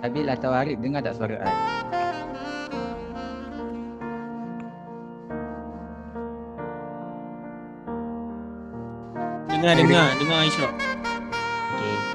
Tapi lah tahu Arif dengar tak suara I? Dengar, Saya dengar, dengar. dengar Aisyah. Okey.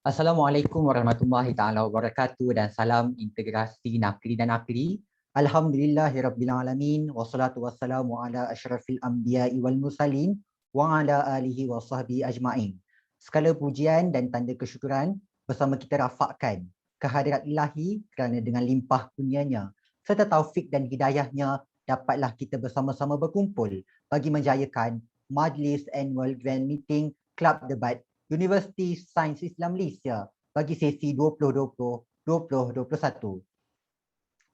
Assalamualaikum warahmatullahi taala wabarakatuh dan salam integrasi nakli dan akli. Alhamdulillahirabbil alamin wassalatu wassalamu ala asyrafil anbiya'i wal mursalin wa ala alihi wa sahbihi ajmain. Segala pujian dan tanda kesyukuran bersama kita rafakkan kehadirat ilahi kerana dengan limpah kurnianya serta taufik dan hidayahnya dapatlah kita bersama-sama berkumpul bagi menjayakan Majlis Annual Grand Meeting Club Debat Universiti Sains Islam Malaysia bagi sesi 2020-2021.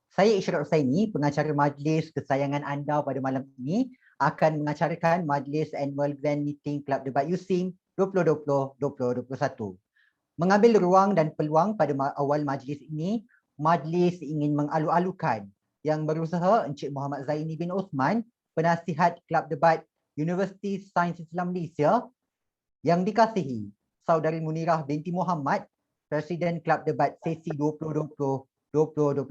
Saya Ishraq Husaini, pengacara majlis kesayangan anda pada malam ini akan mengacarakan Majlis Annual Grand Meeting Club Debat USIM 2020-2021. Mengambil ruang dan peluang pada awal majlis ini, majlis ingin mengalu-alukan yang berusaha Encik Muhammad Zaini bin Osman, penasihat Kelab Debat Universiti Sains Islam Malaysia, yang dikasihi Saudari Munirah binti Muhammad, Presiden Kelab Debat sesi 2020-2021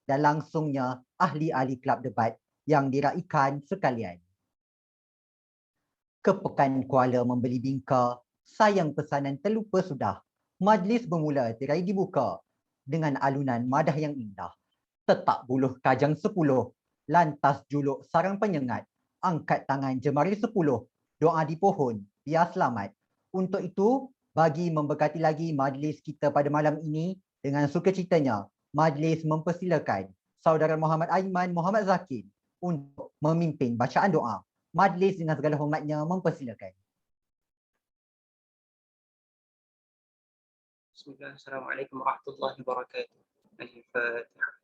dan langsungnya ahli-ahli Kelab Debat yang diraikan sekalian. Kepekan Kuala membeli bingka, sayang pesanan terlupa sudah. Majlis bermula tirai dibuka dengan alunan madah yang indah. Tetak buluh kajang 10, lantas juluk sarang penyengat. Angkat tangan jemari 10, doa di pohon, biar selamat. Untuk itu, bagi memberkati lagi majlis kita pada malam ini, dengan sukacitanya, majlis mempersilakan Saudara Muhammad Aiman Muhammad Zakir untuk memimpin bacaan doa. Majlis dengan segala hormatnya mempersilakan. Bismillah, Assalamualaikum warahmatullahi wabarakatuh. Al-Fatihah.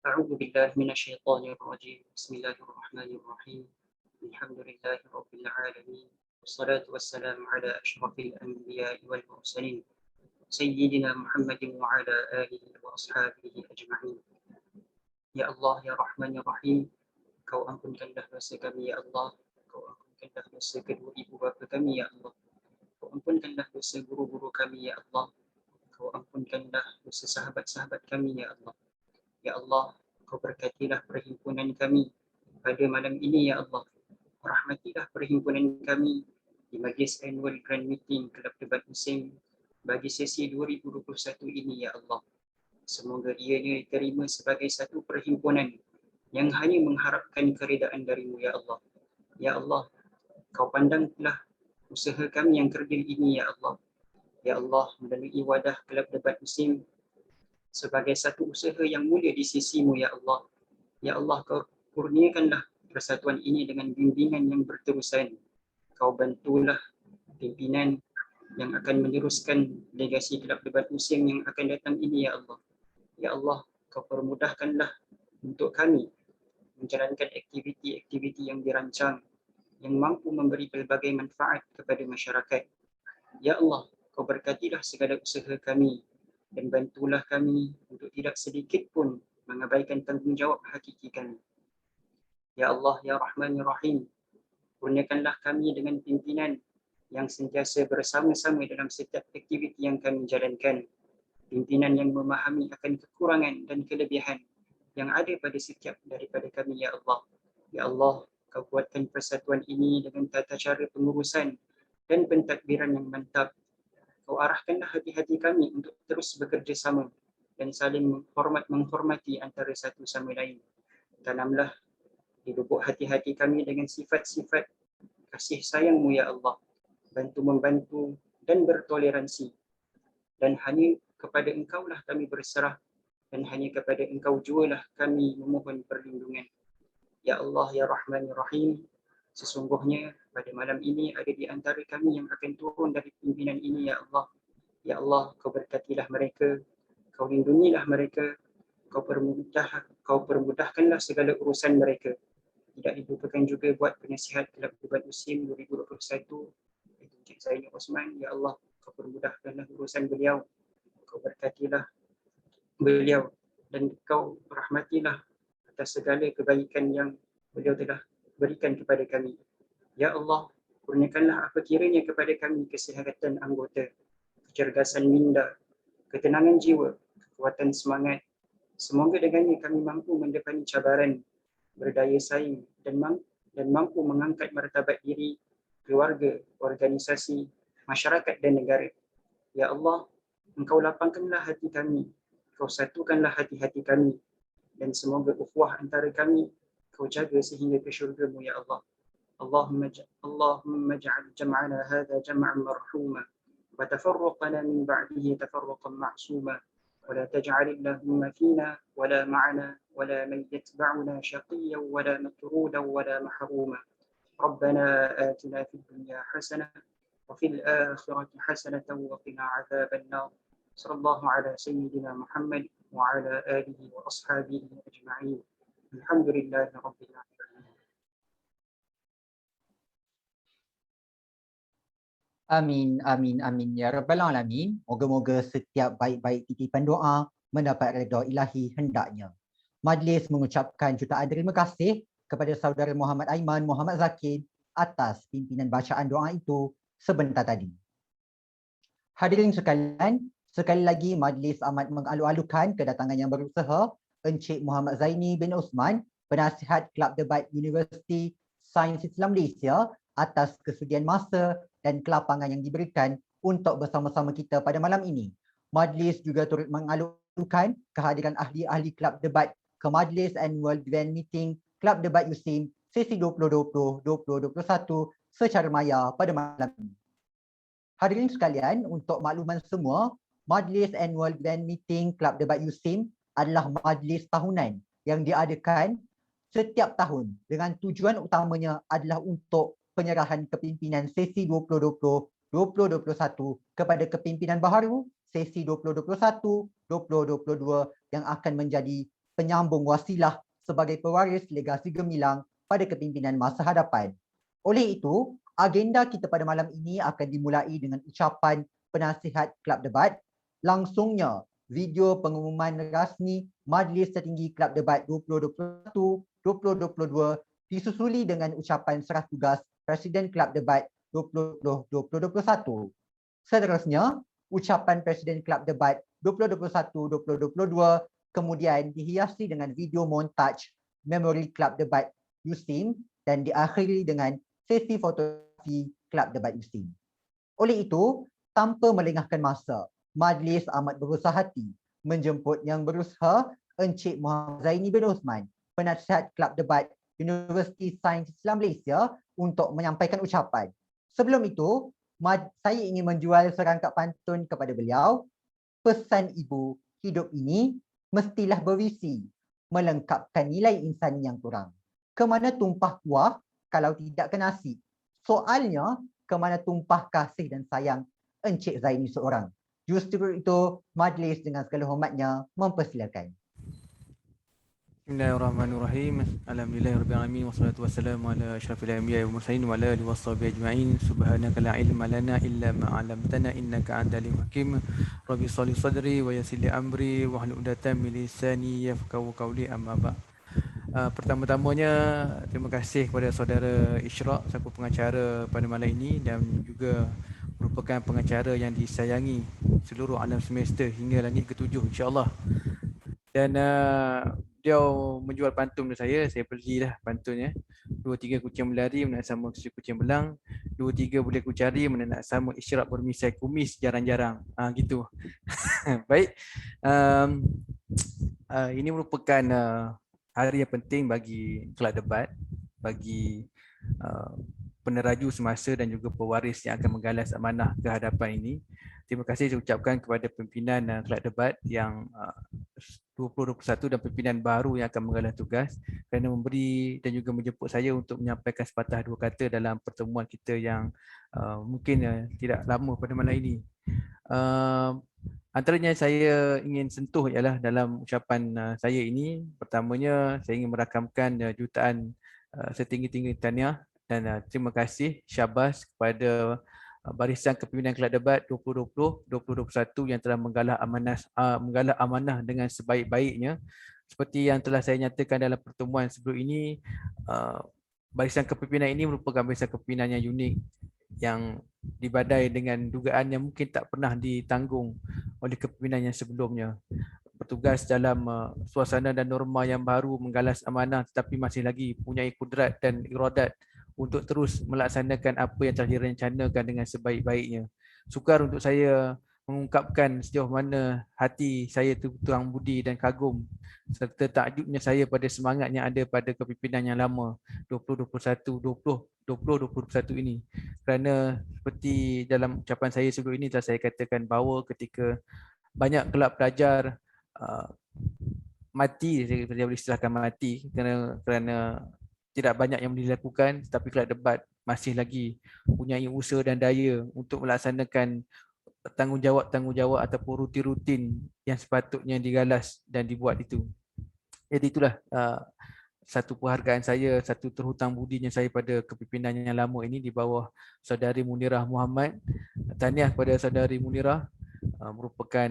أعوذ بالله من الشيطان الرجيم. بسم الله الرحمن الرحيم. الحمد لله رب العالمين. والصلاة والسلام على أشرف الأنبياء والمرسلين سيدنا محمد وعلى آله وأصحابه أجمعين. Ya Allah, Ya Rahman, Ya Rahim, Kau ampunkanlah dosa kami, Ya Allah. Kau ampunkanlah dosa kedua ibu bapa kami, Ya Allah. Kau ampunkanlah dosa guru-guru kami, Ya Allah. Kau ampunkanlah dosa sahabat-sahabat kami, Ya Allah. Ya Allah, Kau berkatilah perhimpunan kami pada malam ini, Ya Allah. Rahmatilah perhimpunan kami di Majlis Annual Grand Meeting Kelab Debat Musim bagi sesi 2021 ini, Ya Allah. Semoga ianya diterima sebagai satu perhimpunan yang hanya mengharapkan keredaan darimu, Ya Allah. Ya Allah, Kau pandanglah usaha kami yang kerdil ini, Ya Allah. Ya Allah, melalui wadah Kelab Debat Musim sebagai satu usaha yang mulia di sisimu, Ya Allah. Ya Allah, Kau kurniakanlah persatuan ini dengan bimbingan yang berterusan. Kau bantulah pimpinan yang akan meneruskan legasi Kelab Debat Musim yang akan datang ini, Ya Allah. Ya Allah, Kau permudahkanlah untuk kami menjalankan aktiviti-aktiviti yang dirancang yang mampu memberi pelbagai manfaat kepada masyarakat. Ya Allah, Kau berkatilah segala usaha kami dan bantulah kami untuk tidak sedikit pun mengabaikan tanggungjawab hakiki kami. Ya Allah, Ya Rahman, Ya Rahim, kurniakanlah kami dengan pimpinan yang sentiasa bersama-sama dalam setiap aktiviti yang kami jalankan. Pimpinan yang memahami akan kekurangan dan kelebihan yang ada pada setiap daripada kami, Ya Allah. Ya Allah, Kau kuatkan persatuan ini dengan tata cara pengurusan dan pentadbiran yang mantap. Kau arahkanlah hati-hati kami untuk terus bekerja sama dan saling menghormati antara satu sama lain. Tanamlah di lubuk hati-hati kami dengan sifat-sifat kasih sayang-Mu, Ya Allah. Bantu-membantu dan bertoleransi. Dan hanya kepada Engkau-lah kami berserah dan hanya kepada Engkau jualah kami memohon perlindungan. Ya Allah, Ya Rahman, Ya Rahim, sesungguhnya pada malam ini ada di antara kami yang akan turun dari pimpinan ini, Ya Allah. Ya Allah, Kau berkatilah mereka, Kau lindungilah mereka, Kau permudahkanlah segala urusan mereka. Tidak dilupakan juga buat penasihat Kelab Debat Musim 2021, Encik Zaini Osman. Ya Allah, Kau permudahkanlah urusan beliau, Kau berkatilah beliau dan Kau rahmatilah atas segala kebaikan yang beliau telah berikan kepada kami. Ya Allah, kurniakanlah apa kiranya kepada kami kesihatan anggota, kecergasan minda, ketenangan jiwa, kekuatan semangat. Semoga dengannya kami mampu mendepani cabaran, berdaya saing dan mampu mengangkat martabat diri, keluarga, organisasi, masyarakat dan negara. Ya Allah, Engkau lapangkanlah hati kami, Kau satukanlah hati-hati kami, dan semoga ukhuwah antara kami Kau jaga sehingga ke syurga-Mu ya Allah. اللهم اجعل جمعنا هذا جمعا مرحوما وتفرقنا من بعده تفرقا معصوما ولا تجعل اللهم فينا ولا معنا ولا من يتبعنا شقيا ولا مطرودا ولا محروما. ربنا آتنا في الدنيا حسنة وفي الآخرة حسنة وقنا عذاب النار. صلى الله على سيدنا محمد وعلى آله وأصحابه أجمعين. الحمد لله رب العالمين. Amin, amin, amin ya Rabbal Alamin. Moga-moga setiap baik-baik titipan doa mendapat redha ilahi hendaknya. Majlis mengucapkan jutaan terima kasih kepada saudara Muhammad Aiman, Muhammad Zakir atas pimpinan bacaan doa itu sebentar tadi. Hadirin sekalian, sekali lagi majlis amat mengalu-alukan kedatangan yang berusaha Encik Muhammad Zaini bin Osman, penasihat Kelab Debat Universiti Sains Islam Malaysia atas kesudian masa dan kelapangan yang diberikan untuk bersama-sama kita pada malam ini. Majlis juga turut mengalu-alukan kehadiran ahli-ahli Kelab Debat ke Majlis Annual Grand Meeting Kelab Debat USIM sesi 2020-2021 secara maya pada malam ini. Hadirin sekalian, untuk makluman semua, Majlis Annual Grand Meeting Kelab Debat USIM adalah majlis tahunan yang diadakan setiap tahun dengan tujuan utamanya adalah untuk penyerahan kepimpinan sesi 2020-2021 kepada kepimpinan baharu sesi 2021-2022 yang akan menjadi penyambung wasilah sebagai pewaris legasi gemilang pada kepimpinan masa hadapan. Oleh itu, agenda kita pada malam ini akan dimulai dengan ucapan penasihat Kelab Debat. Langsungnya, video pengumuman rasmi Majlis Tertinggi Kelab Debat 2021-2022 disusuli dengan ucapan serah tugas Presiden Kelab Debat 2020-2021. Seterusnya, ucapan Presiden Kelab Debat 2021-2022 kemudian dihiasi dengan video montaj Memori Kelab Debat USIM dan diakhiri dengan sesi fotografi Kelab Debat USIM. Oleh itu, tanpa melengahkan masa, majlis amat berusaha hati menjemput yang berusaha Encik Muhammad Zaini bin Osman, penasihat Kelab Debat Universiti Sains Islam Malaysia untuk menyampaikan ucapan. Sebelum itu, saya ingin menjual serangkap pantun kepada beliau. Pesan ibu, hidup ini mestilah bervisi, melengkapkan nilai insani yang kurang. Kemana tumpah kuah kalau tidak ke nasi? Soalnya, kemana tumpah kasih dan sayang Encik Zaini seorang? Justru itu, majlis dengan segala hormatnya mempersilakan. Bismillahirrahmanirrahim. Alhamdulillahirabbil wassalatu wassalamu ala asyrafil anbiya'i wal mursalin wa ala alihi washabihi ajma'in. Subhanaka la ilma lana illa ma 'allamtana innaka antal alimul hakim. Rabbi shalli sadri wa yassir li amri wa hlul 'uqdatam min lisani yafqahu qawli, amma ba'd. Pertama-tamanya terima kasih kepada saudara Ishraq selaku pengacara pada malam ini dan juga merupakan pengacara yang disayangi seluruh alam semesta hingga langit ketujuh insya-Allah. Dan beliau menjual pantun kepada saya belilah pantunnya. 2-3 kucing berlari mana nak sama kucing belang, 2-3 boleh ku cari mana nak sama Ishraq bermisai kumis jarang-jarang. Gitu. Baik. Ini merupakan hari yang penting bagi Kelab Debat, bagi peneraju semasa dan juga pewaris yang akan menggalas amanah ke hadapan ini. Terima kasih saya ucapkan kepada pimpinan Kelab Debat yang 2021 dan pimpinan baru yang akan menggalas tugas kerana memberi dan juga menjemput saya untuk menyampaikan sepatah dua kata dalam pertemuan kita yang mungkin tidak lama pada malam ini. Antaranya saya ingin sentuh ialah dalam ucapan saya ini, pertamanya saya ingin merakamkan jutaan setinggi-tinggi tahniah dan terima kasih syabas kepada barisan kepimpinan Kelab Debat 2020-2021 yang telah menggalah amanah dengan sebaik-baiknya seperti yang telah saya nyatakan dalam pertemuan sebelum ini, barisan kepimpinan ini merupakan barisan kepimpinan yang unik, yang dibadai dengan dugaan yang mungkin tak pernah ditanggung oleh kepimpinan yang sebelumnya. Bertugas dalam suasana dan norma yang baru, menggalas amanah tetapi masih lagi punyai kudrat dan iradat untuk terus melaksanakan apa yang telah direncanakan dengan sebaik-baiknya. Sukar untuk saya mengungkapkan sejauh mana hati saya tertuang budi dan kagum serta takjubnya saya pada semangat yang ada pada kepimpinan yang lama 2021 ini. Kerana seperti dalam ucapan saya sebelum ini telah saya katakan bahawa ketika banyak kelab pelajar mati, saya boleh istilahkan mati kerana tidak banyak yang boleh dilakukan, tetapi kelab debat masih lagi punyai usaha dan daya untuk melaksanakan tanggungjawab ataupun rutin-rutin yang sepatutnya digalas dan dibuat itu. Jadi itulah satu penghargaan saya, satu terhutang budinya saya pada kepimpinan yang lama ini di bawah Saudari Munirah Muhammad. Tahniah kepada Saudari Munirah, merupakan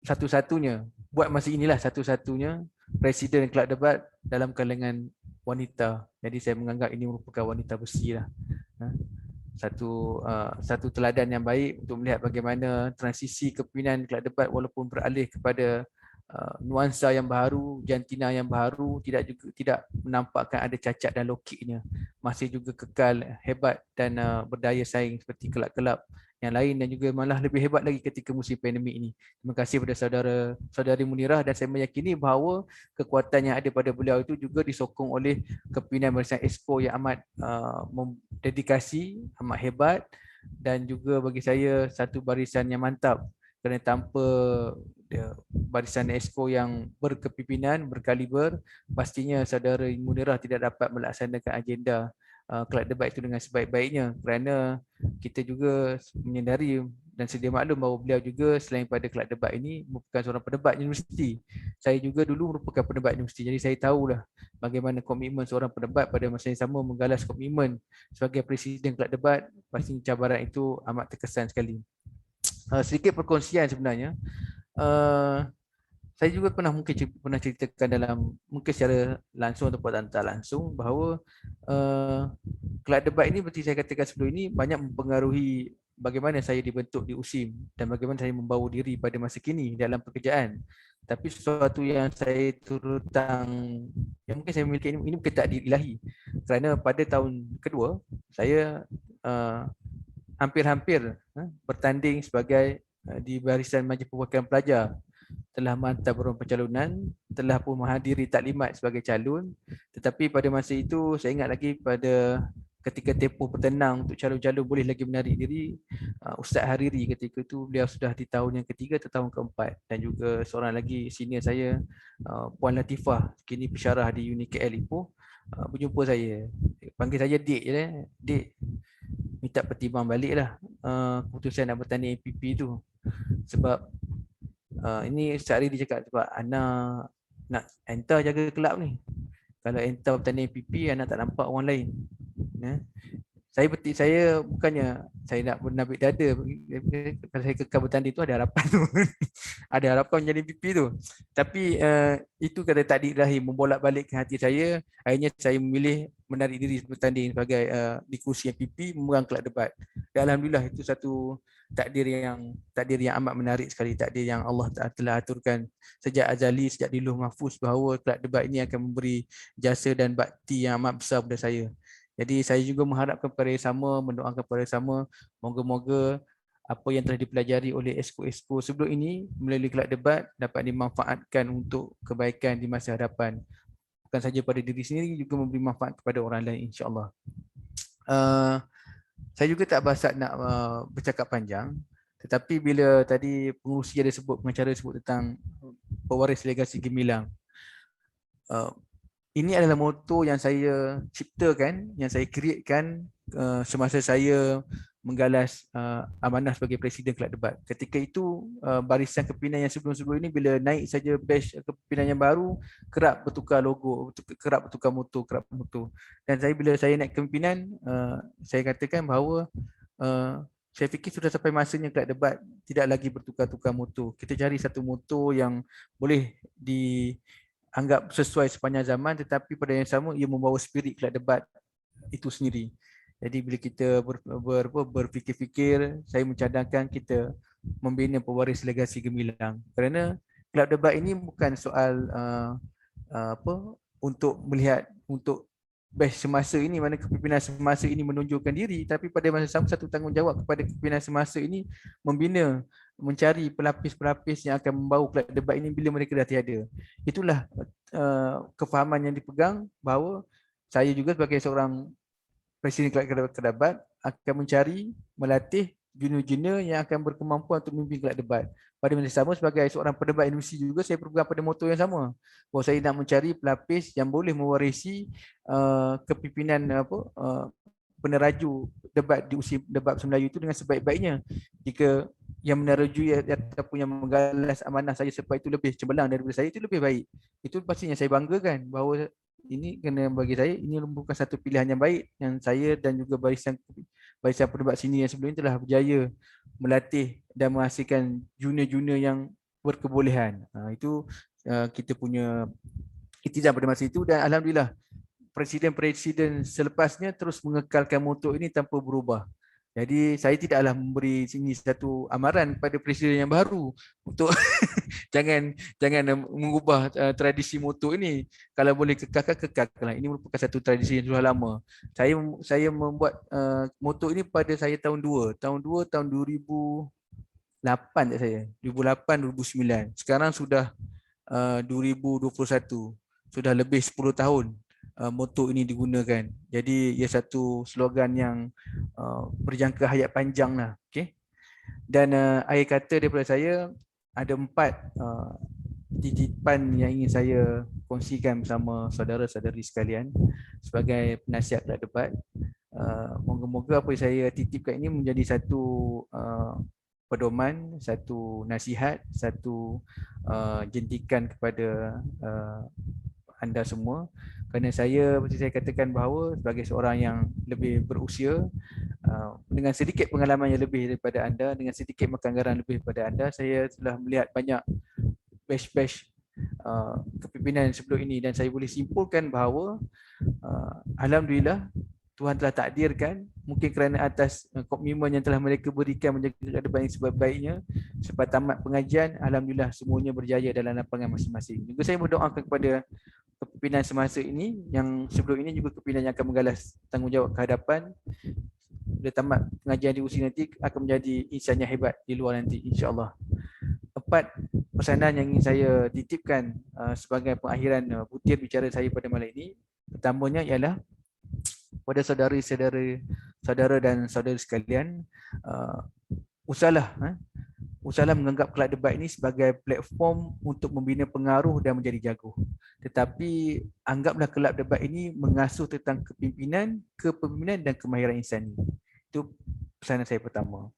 satu-satunya, buat masa inilah satu-satunya Presiden kelab debat dalam kalangan wanita. Jadi saya menganggap ini merupakan wanita besi lah. Satu teladan yang baik untuk melihat bagaimana transisi kepimpinan kelab debat walaupun beralih kepada nuansa yang baru, jantina yang baru, tidak menampakkan ada cacat dan lokiknya. Masih juga kekal hebat dan berdaya saing seperti kelab-kelab yang lain dan juga malah lebih hebat lagi ketika musim pandemik ini. Terima kasih kepada saudari Munirah dan saya meyakini bahawa kekuatan yang ada pada beliau itu juga disokong oleh kepimpinan Barisan Exco yang amat dedikasi, amat hebat dan juga bagi saya satu barisan yang mantap. Kerana tanpa barisan Exco yang berkepimpinan, berkaliber, pastinya saudara Munirah tidak dapat melaksanakan agenda kelab debat itu dengan sebaik-baiknya, kerana kita juga menyedari dan sedia maklum bahawa beliau juga selain pada kelab debat ini merupakan seorang pendebat universiti. Saya juga dulu merupakan pendebat universiti, jadi saya tahulah bagaimana komitmen seorang pendebat pada masa yang sama menggalas komitmen sebagai presiden kelab debat. Pasti cabaran itu amat terkesan sekali. Sedikit perkongsian sebenarnya. Saya juga pernah ceritakan dalam mungkin secara langsung atau tak langsung bahawa kelab debat ini seperti saya katakan sebelum ini banyak mempengaruhi bagaimana saya dibentuk di USIM dan bagaimana saya membawa diri pada masa kini dalam pekerjaan. Tapi sesuatu yang saya terutang, yang mungkin saya memiliki ini bukan takdir ilahi. Kerana pada tahun kedua saya hampir-hampir bertanding sebagai di barisan Majlis Perwakilan Pelajar, telah menghantar beruang pencalonan, telah pun menghadiri taklimat sebagai calon. Tetapi pada masa itu saya ingat lagi pada ketika tempoh bertenang untuk calon-calon boleh lagi menarik diri, Ustaz Hariri ketika itu beliau sudah di tahun yang ketiga atau tahun keempat, dan juga seorang lagi senior saya, Puan Latifah, kini pensyarah di UniKL Ipoh, berjumpa saya. Panggil saya Dik je, Dik, minta pertimbang balik lah keputusan nak bertanding APP tu. Sebab ini Ustaz Hariri dia cakap sebab Ana nak enter jaga kelab ni. Kalau enter bertanding APP, Ana tak nampak orang lain. Saya bukannya saya nak bernabik dada. Kalau saya kekal bertanding tu ada harapan tu. Ada harapan menjadi PP tu. Tapi itu kata takdir ilahi membolak-balikkan hati saya. Akhirnya saya memilih menarik diri bertanding sebagai di kursi PP memegang kelab debat. Dan alhamdulillah itu satu takdir yang amat menarik sekali, takdir yang Allah telah aturkan sejak azali, sejak di Lauh Mahfuz bahawa kelab debat ini akan memberi jasa dan bakti yang amat besar kepada saya. Jadi saya juga mengharapkan kepada yang sama, mendoakan kepada yang sama, moga-moga apa yang telah dipelajari oleh exco-exco sebelum ini melalui kelab debat dapat dimanfaatkan untuk kebaikan di masa hadapan. Bukan saja pada diri sendiri, juga memberi manfaat kepada orang lain, insya-Allah. Saya juga tak berhasrat nak bercakap panjang, tetapi bila tadi pengurusi ada sebut, pengacara sebut tentang pewaris legasi gemilang, ini adalah moto yang saya ciptakan, yang saya createkan semasa saya menggalas amanah sebagai Presiden kelab debat. Ketika itu barisan kepimpinan yang sebelum-sebelum ini bila naik saja batch kepimpinan yang baru, kerap bertukar logo, kerap bertukar moto. Dan bila saya naik kepimpinan, saya katakan bahawa saya fikir sudah sampai masanya kelab debat tidak lagi bertukar-tukar motor. Kita cari satu motor yang boleh dianggap sesuai sepanjang zaman, tetapi pada yang sama ia membawa spirit kelab debat itu sendiri. Jadi bila kita berfikir-fikir, saya mencadangkan kita membina pewaris legasi gemilang. Kerana kelab debat ini bukan soal untuk melihat untuk batch semasa ini, mana kepimpinan semasa ini menunjukkan diri, tapi pada masa sama satu tanggungjawab kepada kepimpinan semasa ini membina, mencari pelapis-pelapis yang akan membawa kelab debat ini bila mereka dah tiada. Itulah kefahaman yang dipegang bahawa saya juga sebagai seorang Presiden kelab debat akan mencari, melatih junior-junior yang akan berkemampuan untuk memimpin kelab debat. Pada masa sama sebagai seorang pendebat universiti juga saya berpegang pada moto yang sama. Bahawa saya nak mencari pelapis yang boleh mewarisi kepimpinan peneraju debat di usia debat bahasa Melayu itu dengan sebaik-baiknya. Jika yang menerajui ataupun yang menggalas amanah saya sebab itu lebih cemerlang daripada saya, itu lebih baik. Itu pastinya saya banggakan bahawa ini kena bagi saya ini bukan satu pilihan yang baik yang saya dan juga barisan pendebat sini yang sebelum ini telah berjaya melatih dan menghasilkan junior-junior yang berkebolehan. Itu kita punya iktidam pada masa itu dan alhamdulillah presiden-presiden selepasnya terus mengekalkan moto ini tanpa berubah. Jadi saya tidaklah memberi sini satu amaran kepada presiden yang baru untuk jangan mengubah tradisi moto ini. Kalau boleh kekalkan. Ini merupakan satu tradisi yang sudah lama. Saya membuat moto ini pada saya tahun 2008 tak saya. 2008 2009. Sekarang sudah 2021. Sudah lebih 10 tahun moto ini digunakan. Jadi ia satu slogan yang berjangka hayat panjang lah. Okay? Dan akhir kata daripada saya ada 4 titipan yang ingin saya kongsikan bersama saudara-saudari sekalian sebagai penasihat kelab debat. Moga-moga apa yang saya titipkan ini menjadi satu pedoman, satu nasihat, satu jentikan kepada anda semua. Kerana saya, seperti saya katakan bahawa sebagai seorang yang lebih berusia, dengan sedikit pengalaman yang lebih daripada anda, dengan sedikit anggaran lebih daripada anda, saya telah melihat banyak batch-batch kepimpinan sebelum ini dan saya boleh simpulkan bahawa alhamdulillah Tuhan telah takdirkan, mungkin kerana atas komitmen yang telah mereka berikan menjaga kelab debat ini sebaik-baiknya, selepas tamat pengajian, alhamdulillah semuanya berjaya dalam lapangan masing-masing. Juga saya berdoakan kepada kepimpinan semasa ini, yang sebelum ini juga kepimpinan yang akan menggalas tanggungjawab ke hadapan. Bila tamat pengajian di usia nanti akan menjadi insan yang hebat di luar nanti, insya-Allah. 4 pesanan yang ingin saya titipkan sebagai pengakhiran butir bicara saya pada malam ini. Pertamanya ialah kepada saudara dan saudari sekalian, usahalah menganggap kelab debat ini sebagai platform untuk membina pengaruh dan menjadi jago. Tetapi anggaplah kelab debat ini mengasuh tentang kepemimpinan dan kemahiran insani. Itu pesanan saya pertama.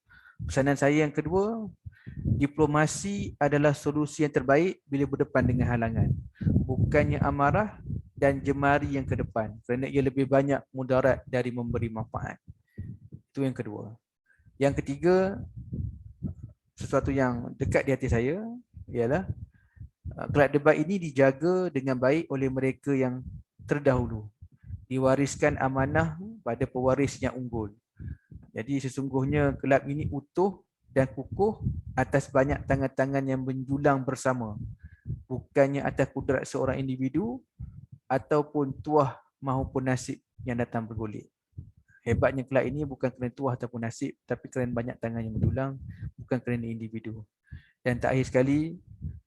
Pesanan saya yang kedua, diplomasi adalah solusi yang terbaik bila berdepan dengan halangan. Bukannya amarah dan jemari yang ke depan, kerana ia lebih banyak mudarat dari memberi manfaat. Itu yang kedua. Yang ketiga, sesuatu yang dekat di hati saya ialah kelab debat ini dijaga dengan baik oleh mereka yang terdahulu. Diwariskan amanah pada pewaris yang unggul. Jadi sesungguhnya kelab ini utuh dan kukuh atas banyak tangan-tangan yang menjulang bersama. Bukannya atas kudrat seorang individu ataupun tuah maupun nasib yang datang bergolek. Hebatnya kelab ini bukan kerana tuah ataupun nasib, tapi kerana banyak tangan yang mendulang, bukan kerana individu. Dan terakhir sekali,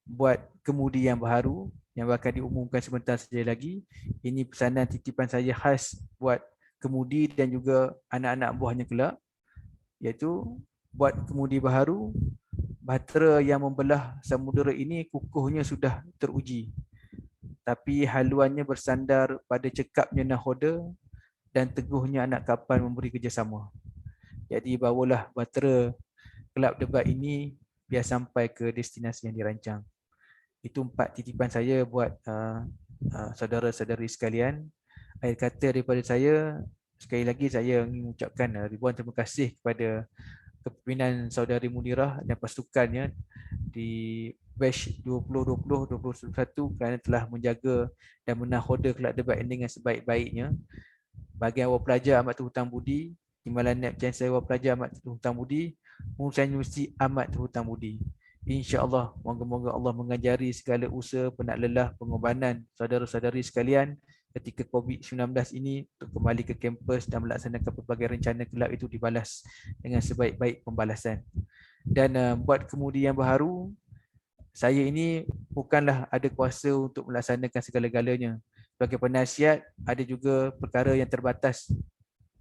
buat kemudi yang baharu, yang bakal diumumkan sebentar saja lagi, ini pesanan titipan saya khas buat kemudi dan juga anak-anak buahnya kelab, iaitu buat kemudi baharu, bahtera yang membelah samudera ini kukuhnya sudah teruji. Tapi haluannya bersandar pada cekapnya nahoda dan teguhnya anak kapal memberi kerjasama. Jadi bawalah bahtera kelab debat ini biar sampai ke destinasi yang dirancang. Itu 4 titipan saya buat saudara-saudari sekalian. Akhir kata daripada saya, sekali lagi saya ingin mengucapkan ribuan terima kasih kepada kepimpinan Saudari Munirah dan pasukannya di batch 2020-2021 kerana telah menjaga dan menahoda kelab debat ini dengan sebaik-baiknya. Bagi awal pelajar amat terhutang budi, Timbalan Naib Chancellor awal pelajar amat terhutang budi, Pengurusan Universiti amat terhutang budi. InsyaAllah, moga-moga Allah mengajari segala usaha, penat lelah, pengorbanan saudara-saudari sekalian ketika COVID-19 ini untuk kembali ke kampus dan melaksanakan pelbagai rencana kelab itu dibalas dengan sebaik-baik pembalasan. Dan buat kemudi yang baharu, saya ini bukanlah ada kuasa untuk melaksanakan segala-galanya. Sebagai penasihat, ada juga perkara yang terbatas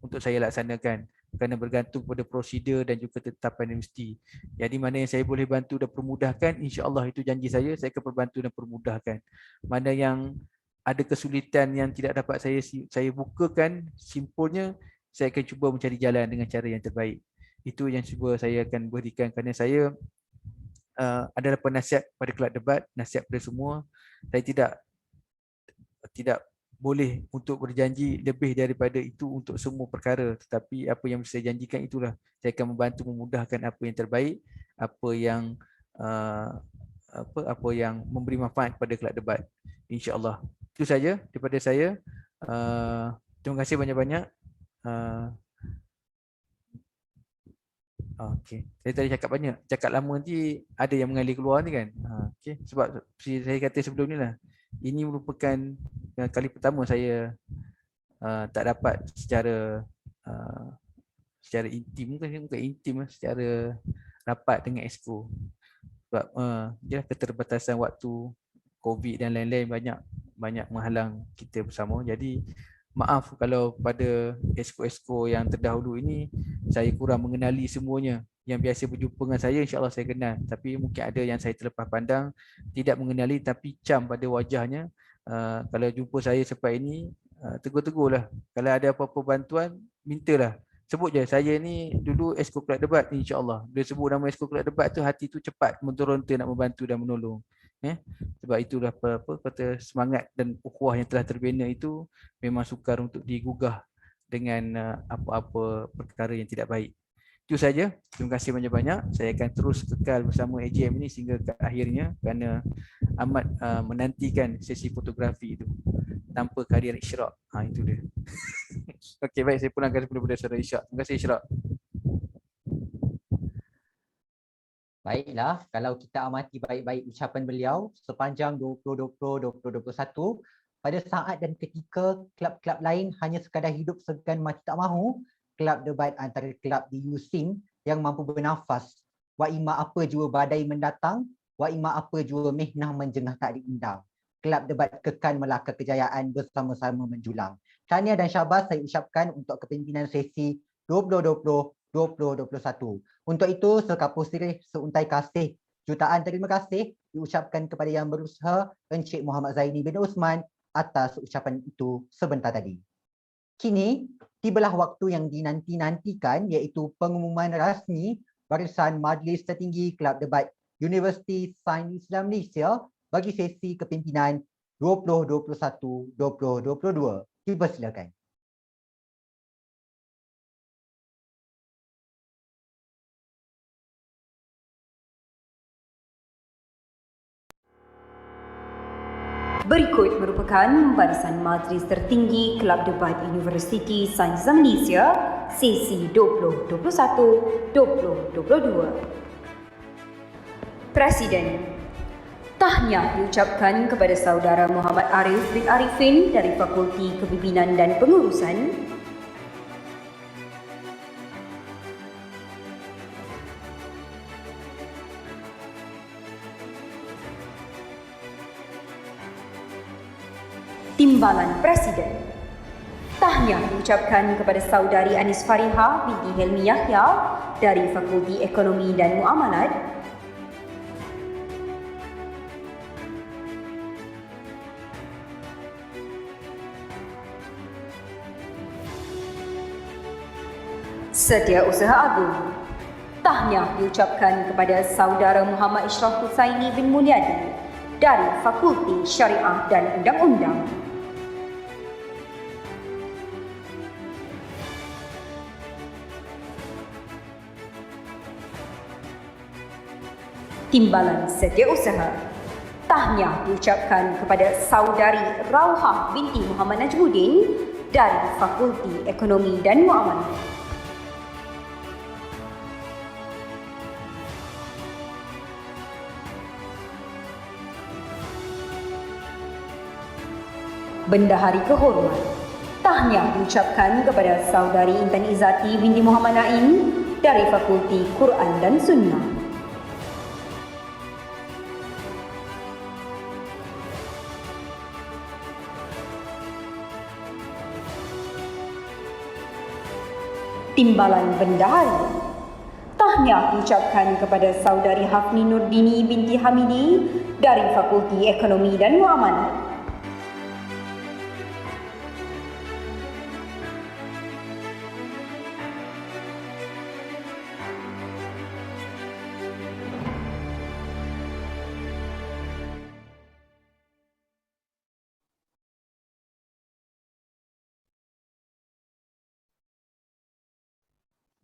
untuk saya laksanakan kerana bergantung pada prosedur dan juga ketetapan universiti. Jadi mana yang saya boleh bantu dan permudahkan, insya-Allah itu janji saya akan perbantu dan permudahkan. Mana yang ada kesulitan yang tidak dapat saya bukakan, simpulnya saya akan cuba mencari jalan dengan cara yang terbaik. Itu yang cuba saya akan berikan kerana saya adalah penasihat pada kelab debat, nasihat pada semua. Saya tidak boleh untuk berjanji lebih daripada itu untuk semua perkara, tetapi apa yang saya janjikan itulah saya akan membantu memudahkan apa yang terbaik, apa yang memberi manfaat kepada kelab debat, insya-Allah. Itu saja daripada saya. Terima kasih banyak-banyak. Okey, saya tadi cakap banyak, cakap lama nanti ada yang mengalir keluar ni kan. Okey, sebab saya kata sebelum ni lah, ini merupakan kali pertama saya tak dapat secara intim, bukan intim, secara rapat dengan Exco. Sebab keterbatasan waktu, COVID dan lain-lain banyak menghalang kita bersama. Jadi maaf kalau pada Exco yang terdahulu ini saya kurang mengenali semuanya. Yang biasa berjumpa dengan saya, insya-Allah saya kenal. Tapi mungkin ada yang saya terlepas pandang, tidak mengenali tapi cam pada wajahnya. Kalau jumpa saya sampai ini, tegur-tegurlah. Kalau ada apa-apa bantuan, mintalah. Sebut je, saya ni dulu Exco Kelab Debat, insya-Allah. Bila sebut nama Exco Kelab Debat tu, hati tu cepat mentoronta nak membantu dan menolong. Sebab itulah kata semangat dan ukhuwah yang telah terbina itu memang sukar untuk digugah dengan apa-apa perkara yang tidak baik. Itu saja. Terima kasih banyak-banyak. Saya akan terus kekal bersama AGM ini sehingga ke akhirnya kerana amat menantikan sesi fotografi itu tanpa kehadiran Isyraq. Itu dia. Okey, baik, saya pulangkan kepada saudara Isyraq. Terima kasih Isyraq. Baiklah, kalau kita amati baik-baik ucapan beliau sepanjang 2020-2021, pada saat dan ketika kelab-kelab lain hanya sekadar hidup segan mati tak mahu, kelab debat antara kelab di USIM yang mampu bernafas. Wa ima apa jua badai mendatang, wa ima apa jua mihnah menjengah tak diundang. Kelab debat kekal melakar kejayaan bersama-sama menjulang. Tahniah dan syabas saya ucapkan untuk kepimpinan sesi 2020-2021. Untuk itu, sekapur sirih seuntai kasih, jutaan terima kasih diucapkan kepada yang berusaha, Encik Muhammad Zaini bin Osman atas ucapan itu sebentar tadi. Kini, tibalah waktu yang dinanti-nantikan iaitu pengumuman rasmi barisan Majlis Tertinggi Kelab Debat Universiti Sains Islam Malaysia bagi sesi kepimpinan 2021-2022. Dipersilakan. Berikut merupakan barisan Majlis Tertinggi Kelab Debat Universiti Sains Islam Malaysia sesi 2021-2022. Presiden, tahniah diucapkan kepada saudara Muhammad Arif bin Arifin dari Fakulti Kepimpinan dan Pengurusan, Timbalan Presiden. Tahniah diucapkan kepada saudari Anis Fariha binti Helmi Yahya dari Fakulti Ekonomi dan Muamalat, Setiausaha Agung. Tahniah diucapkan kepada saudara Muhammad Ishraf Husaini bin Mulyadi dari Fakulti Syariah dan Undang-Undang. Timbalan Setiausaha. Tahniah diucapkan kepada Saudari Rauhah binti Muhammad Najmuddin dari Fakulti Ekonomi dan Muamalat. Bendahari Kehormat. Tahniah diucapkan kepada Saudari Intan Izzati binti Muhammad Naim dari Fakulti Quran dan Sunnah. Timbalan Bendahari. Tahniah diucapkan kepada Saudari Hafni Nurdini binti Hamidi dari Fakulti Ekonomi dan Muamalat.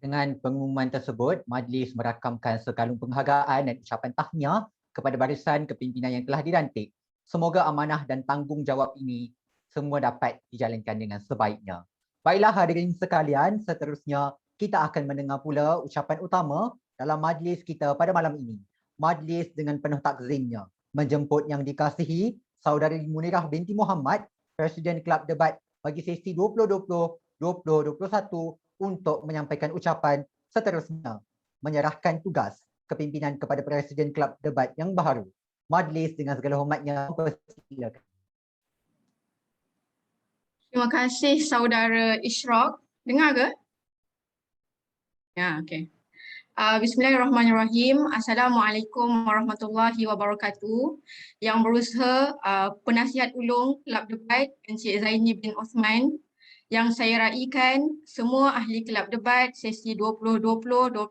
Dengan pengumuman tersebut, majlis merakamkan sekalung penghargaan dan ucapan tahniah kepada barisan kepimpinan yang telah dilantik. Semoga amanah dan tanggungjawab ini semua dapat dijalankan dengan sebaiknya. Baiklah hadirin sekalian, seterusnya kita akan mendengar pula ucapan utama dalam majlis kita pada malam ini. Majlis dengan penuh takzimnya menjemput yang dikasihi Saudari Munirah binti Muhammad, Presiden Kelab Debat bagi sesi 2020-2021 untuk menyampaikan ucapan seterusnya menyerahkan tugas kepimpinan kepada Presiden Kelab Debat yang baharu. Majlis dengan segala hormatnya persilakan. Terima kasih Saudara Ishraq. Dengar ke? Ya, okey. Bismillahirrahmanirrahim. Assalamualaikum warahmatullahi wabarakatuh. Yang berusaha penasihat ulung Kelab Debat Encik Zaini bin Osman, yang saya raikan semua ahli Kelab Debat sesi 2020-2021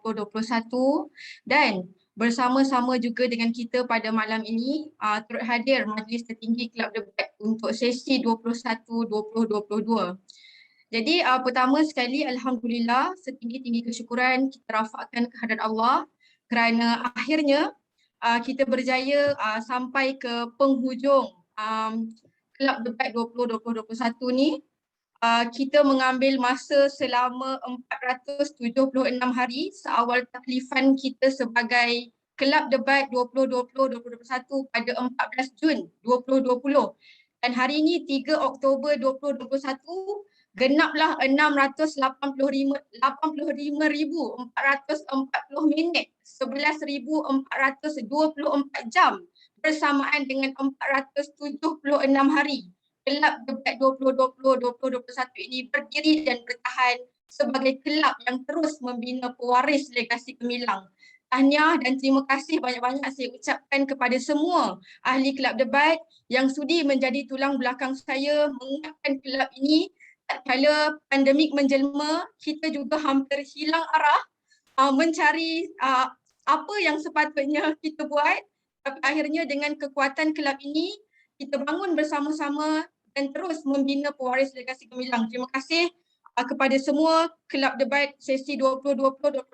dan bersama-sama juga dengan kita pada malam ini turut hadir Majlis Tertinggi Kelab Debat untuk sesi 21-2022. Jadi pertama sekali alhamdulillah setinggi-tinggi kesyukuran kita rafakkan kehadrat Allah kerana akhirnya kita berjaya sampai ke penghujung Kelab Debat 2020-2021 ni. Kita mengambil masa selama 476 hari seawal taklifan kita sebagai Kelab Debat 2020-2021 pada 14 Jun 2020. Dan hari ini 3 Oktober 2021 genaplah 685,440 minit, 11,424 jam bersamaan dengan 476 hari. Kelab Debat 2020-2021 ini berdiri dan bertahan sebagai kelab yang terus membina pewaris legasi gemilang. Tahniah dan terima kasih banyak-banyak saya ucapkan kepada semua ahli Kelab Debat yang sudi menjadi tulang belakang saya menguatkan kelab ini. Tatkala pandemik menjelma, kita juga hampir hilang arah mencari apa yang sepatutnya kita buat. Tapi akhirnya dengan kekuatan kelab ini, kita bangun bersama-sama dan terus membina pewaris legasi gemilang. Terima kasih kepada semua Kelab Debat sesi 2020-2021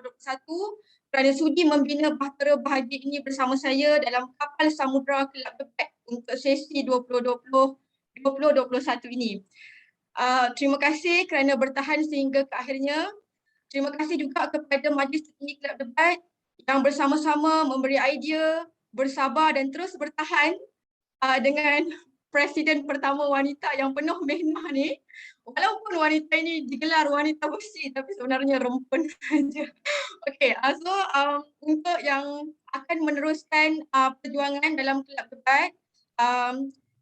kerana sudi membina bahtera bahagia ini bersama saya dalam kapal samudra Kelab Debat untuk sesi 2020-2021 ini. Terima kasih kerana bertahan sehingga ke akhirnya. Terima kasih juga kepada Majlis Tertinggi Kelab Debat yang bersama-sama memberi idea, bersabar dan terus bertahan dengan Presiden pertama wanita yang penuh mehnah ni. Walaupun wanita ini digelar wanita besi tapi sebenarnya rempun saja. Okey, so untuk yang akan meneruskan perjuangan dalam Kelab Debat,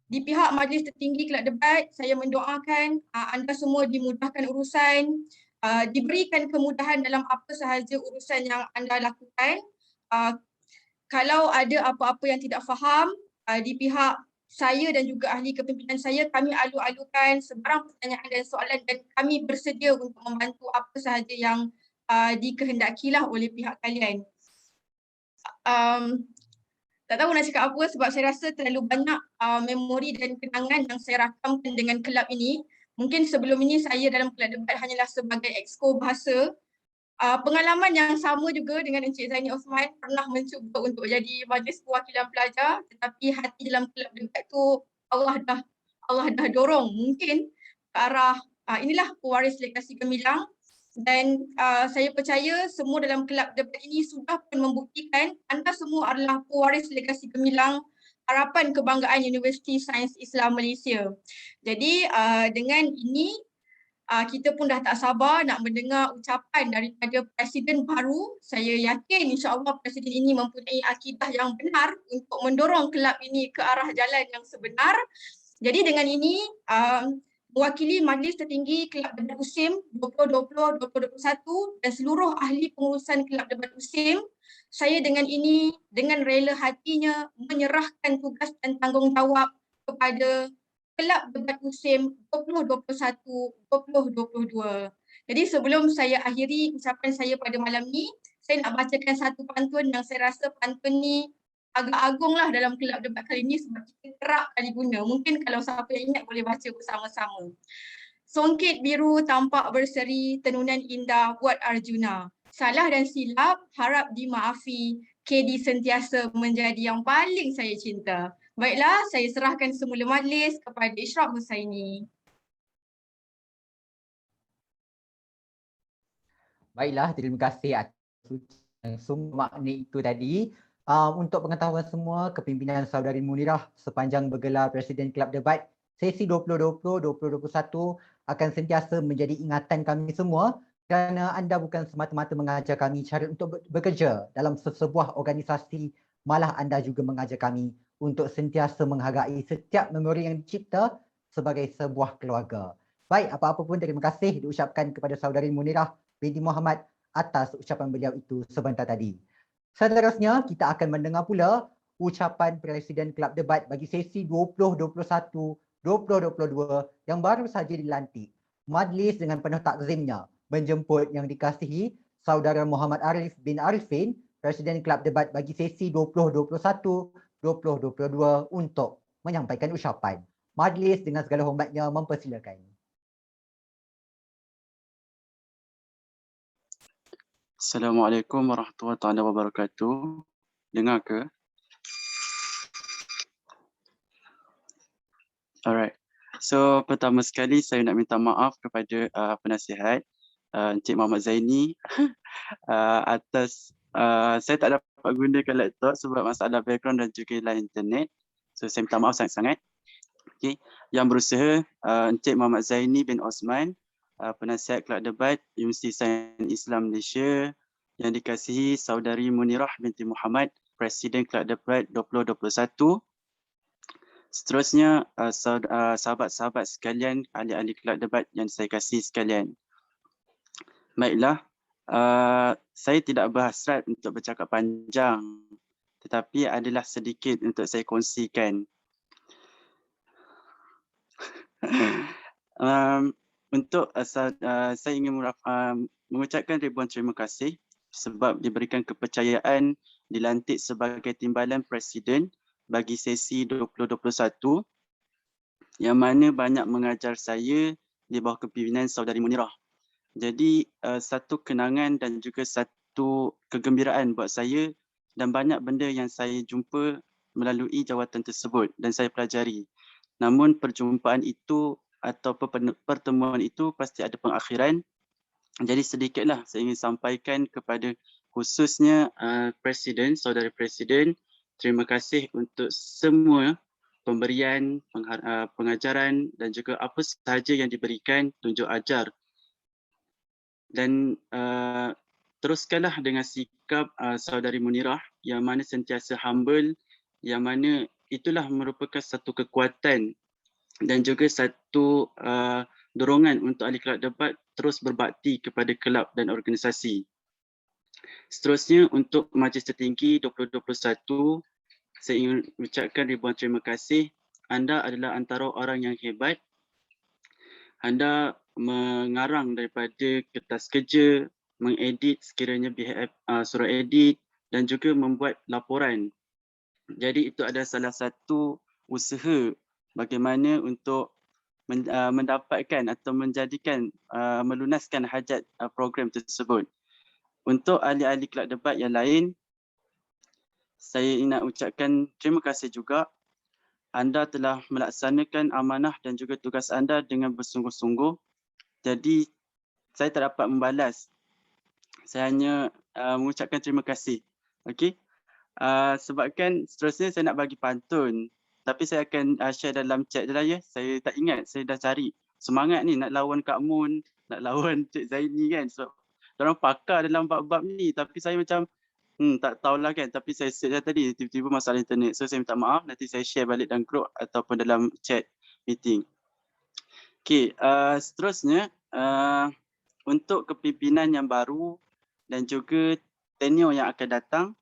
di pihak Majlis Tertinggi Kelab Debat, saya mendoakan anda semua dimudahkan urusan, diberikan kemudahan dalam apa sahaja urusan yang anda lakukan. Kalau ada apa-apa yang tidak faham, di pihak saya dan juga ahli kepimpinan saya, kami alu-alukan sebarang pertanyaan dan soalan dan kami bersedia untuk membantu apa sahaja yang dikehendakilah oleh pihak kalian. Tak tahu nak cakap apa sebab saya rasa terlalu banyak memori dan kenangan yang saya rakamkan dengan kelab ini. Mungkin sebelum ini saya dalam Kelab Debat hanyalah sebagai exco bahasa. pengalaman yang sama juga dengan Encik Zaini Osman, pernah mencuba untuk jadi majlis perwakilan pelajar, tetapi hati dalam kelab debat tu Allah dah dorong mungkin ke arah inilah pewaris legasi gemilang, dan saya percaya semua dalam kelab debat ini sudah pun membuktikan anda semua adalah pewaris legasi gemilang harapan kebanggaan Universiti Sains Islam Malaysia. Jadi dengan ini kita pun dah tak sabar nak mendengar ucapan daripada Presiden baru. Saya yakin insya-Allah Presiden ini mempunyai akidah yang benar untuk mendorong kelab ini ke arah jalan yang sebenar. Jadi dengan ini mewakili Majlis Tertinggi Kelab Debat USIM 2020-2021 dan seluruh ahli pengurusan Kelab Debat USIM, saya dengan ini dengan rela hatinya menyerahkan tugas dan tanggungjawab kepada Kelab Debat USIM 2021-2022. Jadi sebelum saya akhiri ucapan saya pada malam ni, saya nak bacakan satu pantun yang saya rasa pantun ni agak agung lah dalam kelab debat kali ni sebab kita kerap kali guna. Mungkin kalau siapa yang ingat boleh baca bersama-sama. Songket biru tampak berseri, tenunan indah buat Arjuna. Salah dan silap harap dimaafi, KD sentiasa menjadi yang paling saya cinta. Baiklah, saya serahkan semula majlis kepada Ishraq Husaini. Baiklah, terima kasih atas yang sungguh makna itu tadi. Untuk pengetahuan semua, kepimpinan Saudari Munirah sepanjang bergelar Presiden Kelab Debat sesi 2020-2021 akan sentiasa menjadi ingatan kami semua kerana anda bukan semata-mata mengajar kami cara untuk bekerja dalam sesebuah organisasi, malah anda juga mengajar kami untuk sentiasa menghargai setiap memori yang dicipta sebagai sebuah keluarga. Baik, apa-apa pun terima kasih diucapkan kepada Saudari Munirah binti Muhammad atas ucapan beliau itu sebentar tadi. Seterusnya, kita akan mendengar pula ucapan Presiden Kelab Debat bagi sesi 2021-2022 yang baru saja dilantik. Majlis dengan penuh takzimnya menjemput yang dikasihi Saudara Muhammad Arif bin Arifin, Presiden Kelab Debat bagi sesi 2021-2022 untuk menyampaikan ucapan. Majlis dengan segala hormatnya mempersilakan. Assalamualaikum warahmatullahi wabarakatuh. Dengar ke? Alright. So pertama sekali saya nak minta maaf kepada penasihat Encik Muhammad Zaini atas saya tak dapat gunakan laptop sebab masalah background dan juga line internet. So saya minta maaf sangat-sangat. Okay. Yang berusaha Encik Muhammad Zaini bin Osman, penasihat Kelab Debat Universiti Sains Islam Malaysia, yang dikasihi Saudari Munirah binti Muhammad, Presiden Kelab Debat 2021. Seterusnya sahabat-sahabat sekalian, ahli-ahli Kelab Debat yang saya kasihi sekalian. Baiklah, saya tidak berhasrat untuk bercakap panjang, tetapi adalah sedikit untuk saya kongsikan. Untuk saya ingin mengucapkan ribuan terima kasih sebab diberikan kepercayaan dilantik sebagai timbalan Presiden bagi sesi 2021 yang mana banyak mengajar saya di bawah kepimpinan Saudari Munirah. Jadi satu kenangan dan juga satu kegembiraan buat saya dan banyak benda yang saya jumpa melalui jawatan tersebut dan saya pelajari. Namun perjumpaan itu atau pertemuan itu pasti ada pengakhiran. Jadi sedikitlah saya ingin sampaikan kepada khususnya Presiden, Saudara Presiden, terima kasih untuk semua pemberian, pengajaran dan juga apa sahaja yang diberikan, tunjuk ajar. Dan teruskanlah dengan sikap Saudari Munirah yang mana sentiasa humble, yang mana itulah merupakan satu kekuatan dan juga satu dorongan untuk ahli kelab debat terus berbakti kepada kelab dan organisasi. Seterusnya untuk Majlis Tertinggi 2021, saya ingin ucapkan ribuan terima kasih. Anda adalah antara orang yang hebat. Anda mengarang daripada kertas kerja, mengedit sekiranya surat edit dan juga membuat laporan. Jadi itu adalah salah satu usaha bagaimana untuk mendapatkan atau menjadikan melunaskan hajat program tersebut. Untuk ahli-ahli kelab debat yang lain, saya nak ucapkan terima kasih juga. Anda telah melaksanakan amanah dan juga tugas anda dengan bersungguh-sungguh. Jadi saya tak dapat membalas. Saya hanya mengucapkan terima kasih. Okey. Sebabkan seterusnya saya nak bagi pantun. Tapi saya akan share dalam chat je lah ya. Saya tak ingat, saya dah cari. Semangat ni nak lawan Kak Mun, nak lawan Cik Zaini kan. Sebab diorang pakar dalam bab-bab ni. Tapi saya macam tak tahulah kan. Tapi saya set dah tadi, tiba-tiba masalah internet. So saya minta maaf, nanti saya share balik dalam group ataupun dalam chat meeting. Okey, seterusnya untuk kepimpinan yang baru dan juga tenure yang akan datang,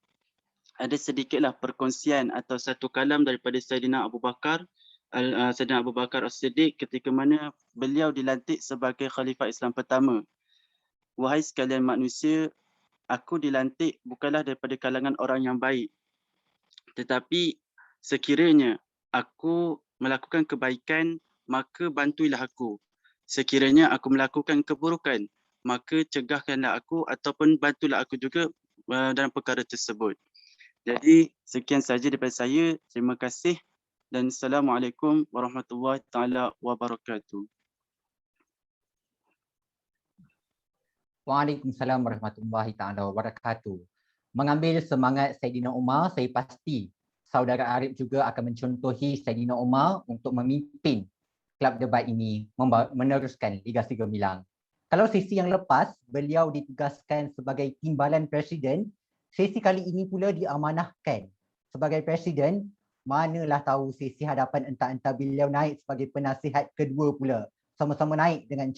ada sedikitlah perkongsian atau satu kalam daripada Saidina Abu Bakar As-Siddiq ketika mana beliau dilantik sebagai Khalifah Islam pertama. Wahai sekalian manusia, aku dilantik bukanlah daripada kalangan orang yang baik. Tetapi sekiranya aku melakukan kebaikan, maka bantuilah aku. Sekiranya aku melakukan keburukan, maka cegahkanlah aku ataupun bantulah aku juga dalam perkara tersebut. Jadi sekian saja daripada saya. Terima kasih dan Assalamualaikum warahmatullahi taala wabarakatuh. Waalaikumsalam warahmatullahi taala wabarakatuh. Mengambil semangat Saidina Umar, saya pasti saudara Arif juga akan mencontohi Saidina Umar untuk memimpin kelab debat ini meneruskan legasi gemilang. Kalau sesi yang lepas beliau ditugaskan sebagai timbalan presiden, sesi kali ini pula diamanahkan sebagai presiden. Manalah tahu sesi hadapan entah-entah beliau naik sebagai penasihat kedua pula. Sama-sama naik dengan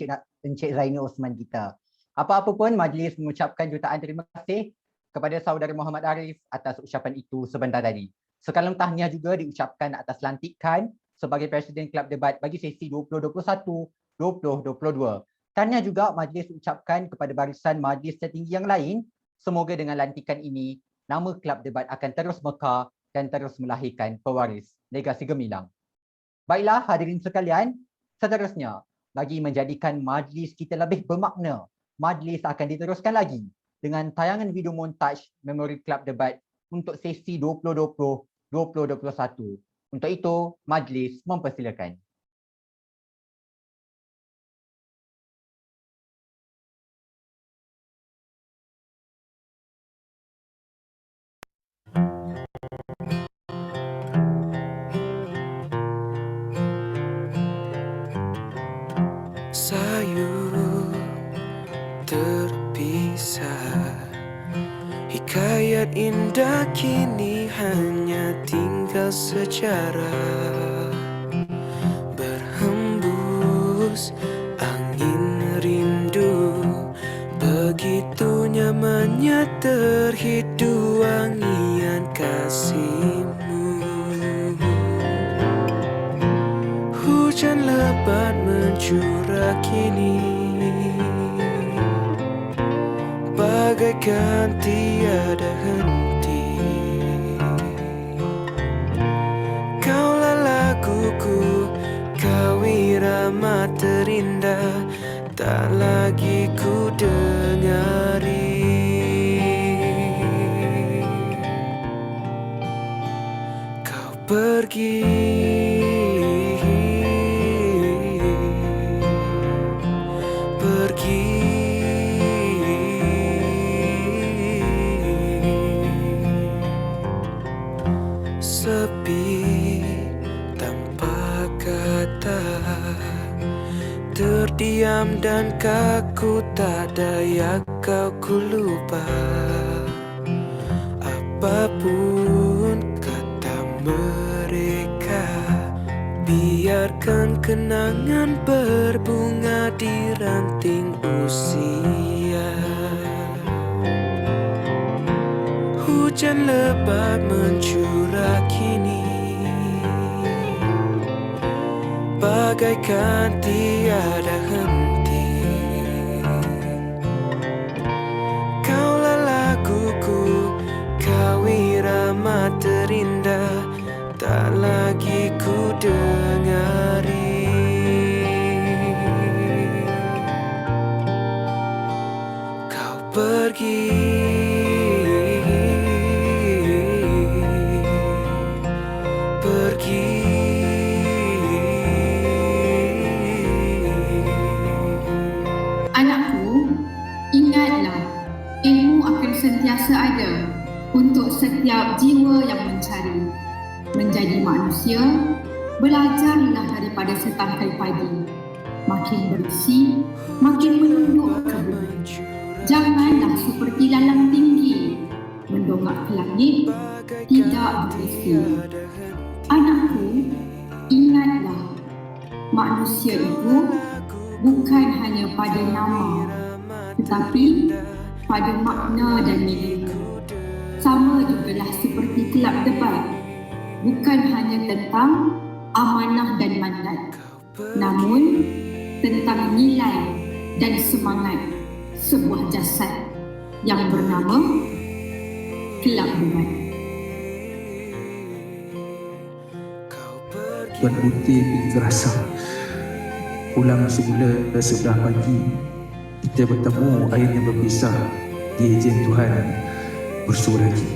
Encik Zaini Osman kita. Apa-apa pun majlis mengucapkan jutaan terima kasih kepada saudara Muhammad Arif atas ucapan itu sebentar tadi. Sekalam tahniah juga diucapkan atas lantikan sebagai Presiden Kelab Debat bagi sesi 2021-2022. Tahniah juga majlis ucapkan kepada barisan majlis tertinggi yang lain. Semoga dengan lantikan ini, nama Kelab Debat akan terus mekar dan terus melahirkan pewaris legasi gemilang. Baiklah hadirin sekalian, seterusnya bagi menjadikan majlis kita lebih bermakna, majlis akan diteruskan lagi dengan tayangan video montaj Memori Kelab Debat untuk sesi 2020-2021. Untuk itu, majlis mempersilakan. Sayu terpisah, hikayat indah kini hanya tinggal sejarah. Berhembus angin rindu, begitu nyamannya terhidu wangian kasihmu. Hujan lebat mencurah kini, bagaikan tiada henti. Kaulah laguku, kau irama terindah, tak lagi ku dengari. Kau pergi, terdiam dan kaku, tak daya ku lupa. Apapun kata mereka, biarkan kenangan berbunga di ranting usia. Hujan lebat mencurah kini, bagaikan tiada henti. Kaulah laguku, kau irama terindah, tak lagi ku dengari. Kau pergi, sentiasa ada untuk setiap jiwa yang mencari. Menjadi manusia, belajarlah daripada setangkai padi. Makin berisi, makin menunduk ke bumi. Janganlah seperti lalang tinggi, mendongak ke langit, tidak berisi. Anakku, ingatlah, manusia itu bukan hanya pada nama, tetapi pada makna dan nilai. Sama jugalah seperti kelab debat, bukan hanya tentang amanah dan mandat, namun tentang nilai dan semangat sebuah jasad yang bernama kelab debat. Tuan Putih pergi ke Rasam. Pulang semula sebelah pagi. Kita bertemu akhirnya berpisah. Di izin Tuhan bersua lagi.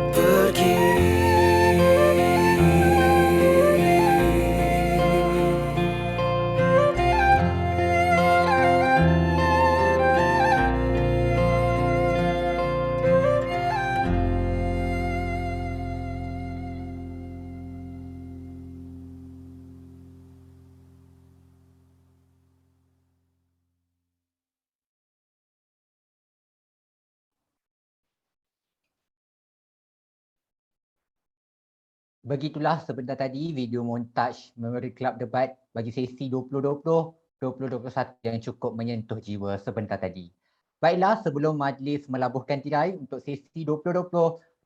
Pergi. Begitulah sebentar tadi video montaj Memory Club debat bagi sesi 2020-2021 yang cukup menyentuh jiwa sebentar tadi. Baiklah, sebelum majlis melabuhkan tirai untuk sesi 2020-2021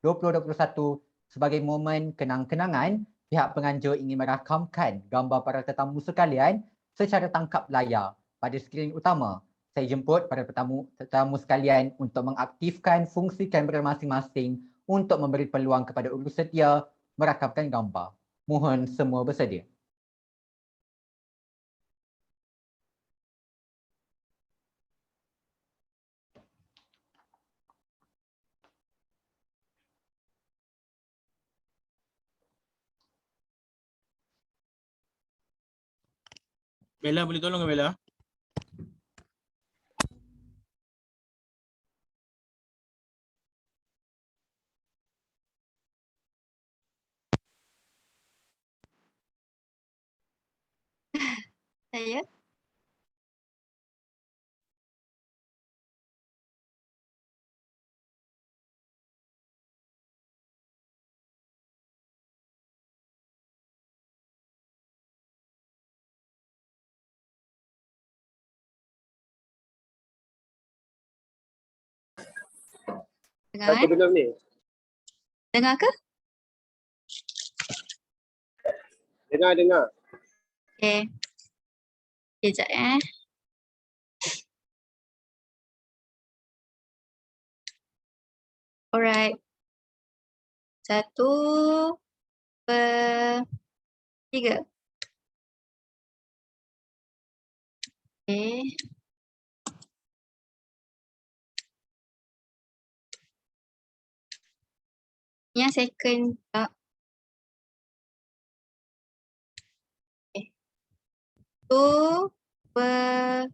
sebagai momen kenang-kenangan, pihak penganjur ingin merakamkan gambar para tetamu sekalian secara tangkap layar pada skrin utama. Saya jemput para tetamu sekalian untuk mengaktifkan fungsi kamera masing-masing untuk memberi peluang kepada urus setia merakamkan gambar. Mohon semua bersedia. Bella, boleh tolong ke Bella? Saya? Dengar Aku belum ni. Dengar ke? Dengar. Okay. Sekejap Alright. 1, 2, 3. Okay. Ni yang second tak. Okay. 1, 2,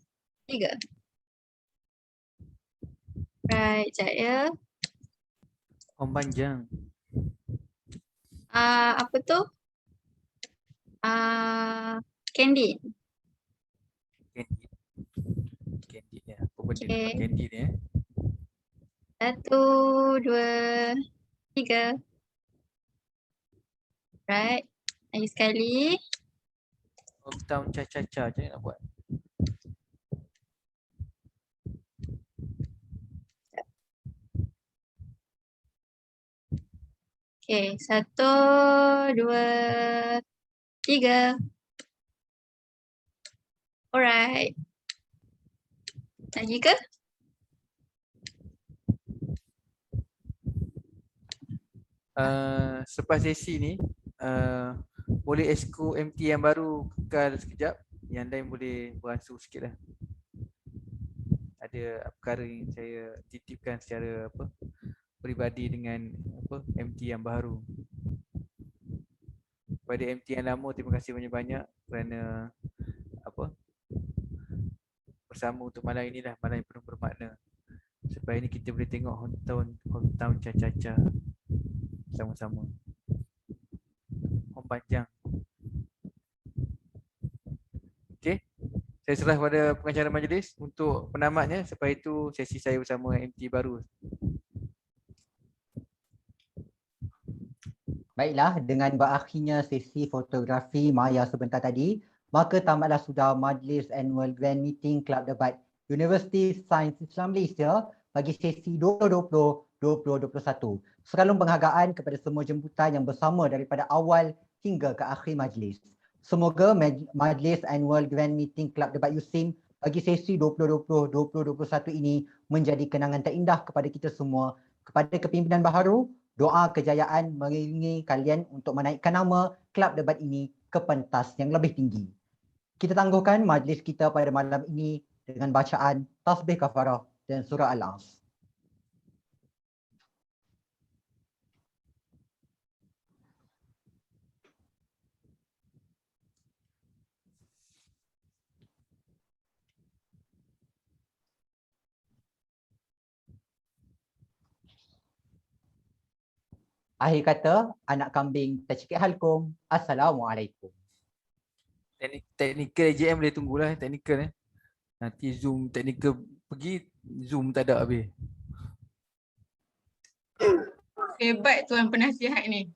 3. Right, sekejap ya. Panjang. Apa tu? Candid. Candid ya. Apa benda Okay. okay. Candid ya? 1, 2, 3. Right. Lagi sekali. Hometown caca-caca je nak buat. Okay. 1, 2, 3. Alright. Lagi ke? Selepas sesi ni boleh exco MT yang baru kekal sekejap, yang lain boleh beransur sikit lah. Ada perkara yang saya titipkan secara peribadi dengan MT yang baru. Pada MT yang lama, terima kasih banyak-banyak kerana bersama untuk malam inilah, malam yang penuh bermakna. supaya ni kita boleh tengok hometown Caca sama-sama. Home panjang. Okey. Saya serah pada pengacara majlis untuk penamatnya. Supaya itu sesi saya bersama MT baru. Baiklah, dengan berakhirnya sesi fotografi Maya sebentar tadi, maka tamatlah sudah Majlis Annual Grand Meeting Kelab Debat Universiti Sains Islam Malaysia bagi sesi 2020-2021. Seralung penghargaan kepada semua jemputan yang bersama daripada awal hingga ke akhir majlis. Semoga Majlis Annual Grand Meeting Kelab Debat USIM bagi sesi 2020-2021 ini menjadi kenangan terindah kepada kita semua. Kepada kepimpinan baharu, doa kejayaan mengiringi kalian untuk menaikkan nama kelab debat ini ke pentas yang lebih tinggi. Kita tangguhkan majlis kita pada malam ini dengan bacaan tasbih kafarah dan surah Al-As. Akhir kata, anak kambing tercekik halkum. Assalamualaikum. Teknikal AJM boleh tunggulah, teknikal. Nanti Zoom teknikal pergi, Zoom tak ada habis. Hebat tuan penasihat ni.